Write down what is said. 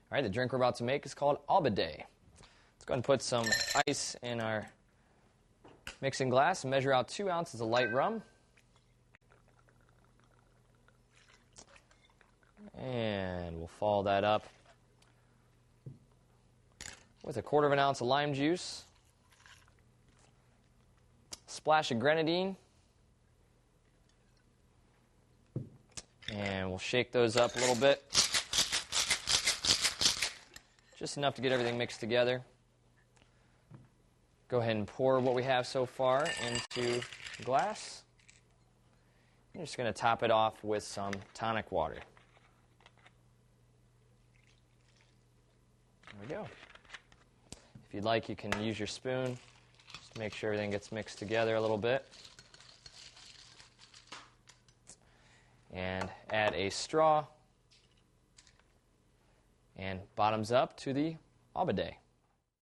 All right, the drink we're about to make is called Aubade. Let's go ahead and put some ice in our mixing glass and measure out 2 ounces of light rum. And we'll follow that up with a 1/4 ounce of lime juice, a splash of grenadine, and we'll shake those up a little bit. Just enough to get everything mixed together. Go ahead and pour what we have so far into the glass. I'm just going to top it off with some tonic water. There we go. If you'd like, you can use your spoon. Just make sure everything gets mixed together a little bit. And add a straw. And bottoms up to the Aubade.